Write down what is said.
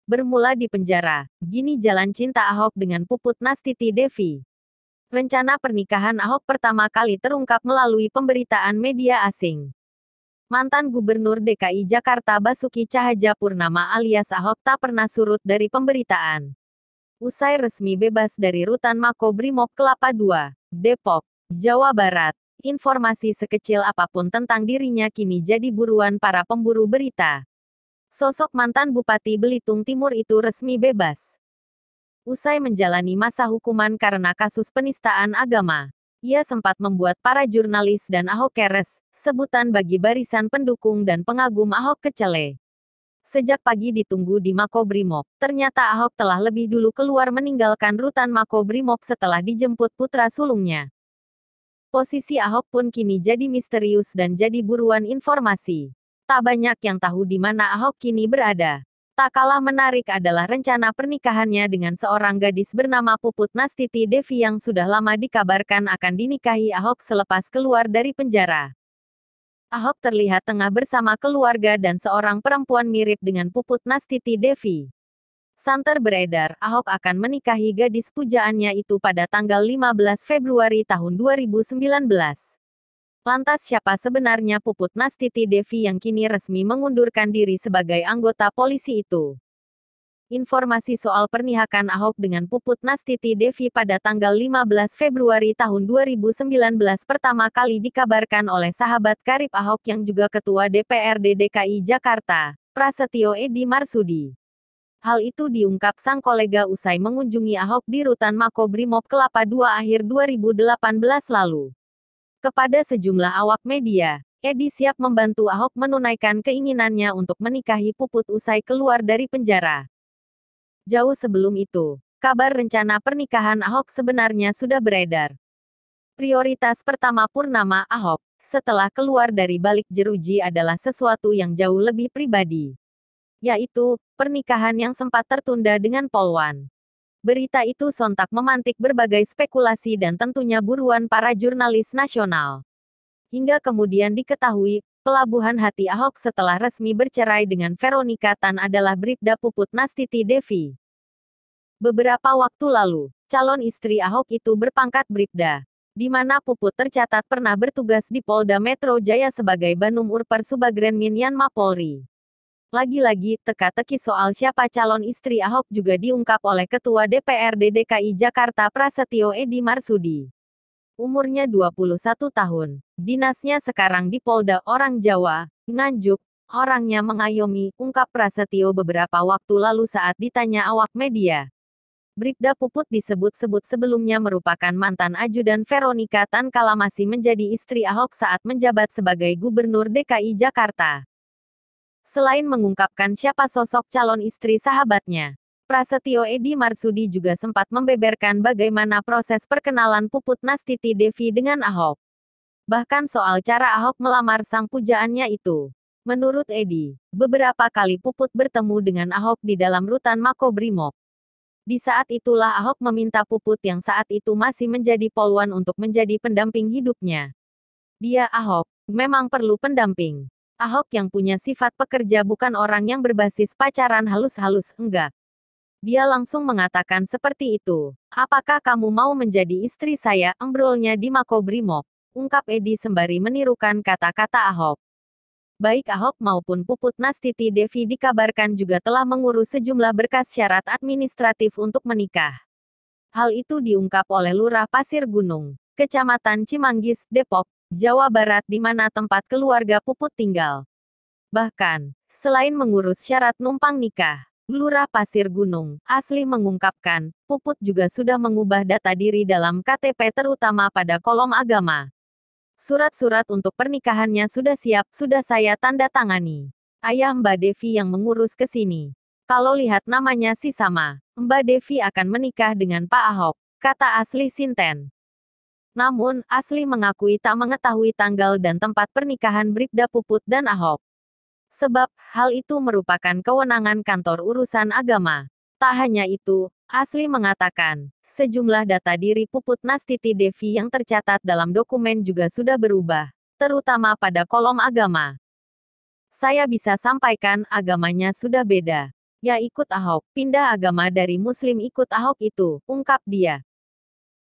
Bermula di penjara, gini jalan cinta Ahok dengan Puput Nastiti Devi. Rencana pernikahan Ahok pertama kali terungkap melalui pemberitaan media asing. Mantan Gubernur DKI Jakarta Basuki Cahayapurnama alias Ahok tak pernah surut dari pemberitaan. Usai resmi bebas dari rutan Makobrimob Kelapa II, Depok, Jawa Barat, informasi sekecil apapun tentang dirinya kini jadi buruan para pemburu berita. Sosok mantan Bupati Belitung Timur itu resmi bebas. Usai menjalani masa hukuman karena kasus penistaan agama, ia sempat membuat para jurnalis dan Ahokeres, sebutan bagi barisan pendukung dan pengagum Ahok kecele. Sejak pagi ditunggu di Makobrimob, ternyata Ahok telah lebih dulu keluar meninggalkan rutan Makobrimob setelah dijemput putra sulungnya. Posisi Ahok pun kini jadi misterius dan jadi buruan informasi. Tak banyak yang tahu di mana Ahok kini berada. Tak kalah menarik adalah rencana pernikahannya dengan seorang gadis bernama Puput Nastiti Devi yang sudah lama dikabarkan akan dinikahi Ahok selepas keluar dari penjara. Ahok terlihat tengah bersama keluarga dan seorang perempuan mirip dengan Puput Nastiti Devi. Santer beredar, Ahok akan menikahi gadis pujaannya itu pada tanggal 15 Februari tahun 2019. Lantas siapa sebenarnya Puput Nastiti Devi yang kini resmi mengundurkan diri sebagai anggota polisi itu? Informasi soal pernikahan Ahok dengan Puput Nastiti Devi pada tanggal 15 Februari tahun 2019 pertama kali dikabarkan oleh sahabat karib Ahok yang juga Ketua DPRD DKI Jakarta, Prasetyo Edy Marsudi. Hal itu diungkap sang kolega usai mengunjungi Ahok di rutan Makobrimob Kelapa II akhir 2018 lalu. Kepada sejumlah awak media, Edy siap membantu Ahok menunaikan keinginannya untuk menikahi Puput usai keluar dari penjara. Jauh sebelum itu, kabar rencana pernikahan Ahok sebenarnya sudah beredar. Prioritas pertama Purnama Ahok, setelah keluar dari balik jeruji adalah sesuatu yang jauh lebih pribadi. Yaitu, pernikahan yang sempat tertunda dengan Polwan. Berita itu sontak memantik berbagai spekulasi dan tentunya buruan para jurnalis nasional. Hingga kemudian diketahui, pelabuhan hati Ahok setelah resmi bercerai dengan Veronica Tan adalah Bribda Puput Nastiti Devi. Beberapa waktu lalu, calon istri Ahok itu berpangkat Bribda, di mana Puput tercatat pernah bertugas di Polda Metro Jaya sebagai Banum Urper Subagren Minyan Mapolri. Lagi-lagi, teka-teki soal siapa calon istri Ahok juga diungkap oleh Ketua DPRD DKI Jakarta Prasetyo Edy Marsudi. Umurnya 21 tahun. Dinasnya sekarang di Polda Orang Jawa, Nganjuk. Orangnya mengayomi, ungkap Prasetyo beberapa waktu lalu saat ditanya awak media. Bribda Puput disebut-sebut sebelumnya merupakan mantan ajudan Veronica Tan kala masih menjadi istri Ahok saat menjabat sebagai Gubernur DKI Jakarta. Selain mengungkapkan siapa sosok calon istri sahabatnya, Prasetyo Edy Marsudi juga sempat membeberkan bagaimana proses perkenalan Puput Nastiti Devi dengan Ahok. Bahkan soal cara Ahok melamar sang pujaannya itu. Menurut Edy, beberapa kali Puput bertemu dengan Ahok di dalam rutan Makobrimob. Di saat itulah Ahok meminta Puput yang saat itu masih menjadi polwan untuk menjadi pendamping hidupnya. Dia, Ahok, memang perlu pendamping. Ahok yang punya sifat pekerja bukan orang yang berbasis pacaran halus-halus, enggak. Dia langsung mengatakan seperti itu. Apakah kamu mau menjadi istri saya? Embrolnya di Makobrimob, ungkap Edy sembari menirukan kata-kata Ahok. Baik Ahok maupun Puput Nastiti Devi dikabarkan juga telah mengurus sejumlah berkas syarat administratif untuk menikah. Hal itu diungkap oleh Lurah Pasir Gunung, Kecamatan Cimanggis, Depok, Jawa Barat di mana tempat keluarga Puput tinggal. Bahkan, selain mengurus syarat numpang nikah, Lurah Pasir Gunung, Asli mengungkapkan, Puput juga sudah mengubah data diri dalam KTP terutama pada kolom agama. Surat-surat untuk pernikahannya sudah siap, sudah saya tanda tangani. Ayah Mbak Devi yang mengurus ke sini. Kalau lihat namanya sih sama, Mbak Devi akan menikah dengan Pak Ahok, kata Asli Sinten. Namun, Asli mengakui tak mengetahui tanggal dan tempat pernikahan Bribda Puput dan Ahok. Sebab, hal itu merupakan kewenangan kantor urusan agama. Tak hanya itu, Asli mengatakan, sejumlah data diri Puput Nastiti Devi yang tercatat dalam dokumen juga sudah berubah, terutama pada kolom agama. Saya bisa sampaikan, agamanya sudah beda. Ya ikut Ahok, pindah agama dari Muslim ikut Ahok itu, ungkap dia.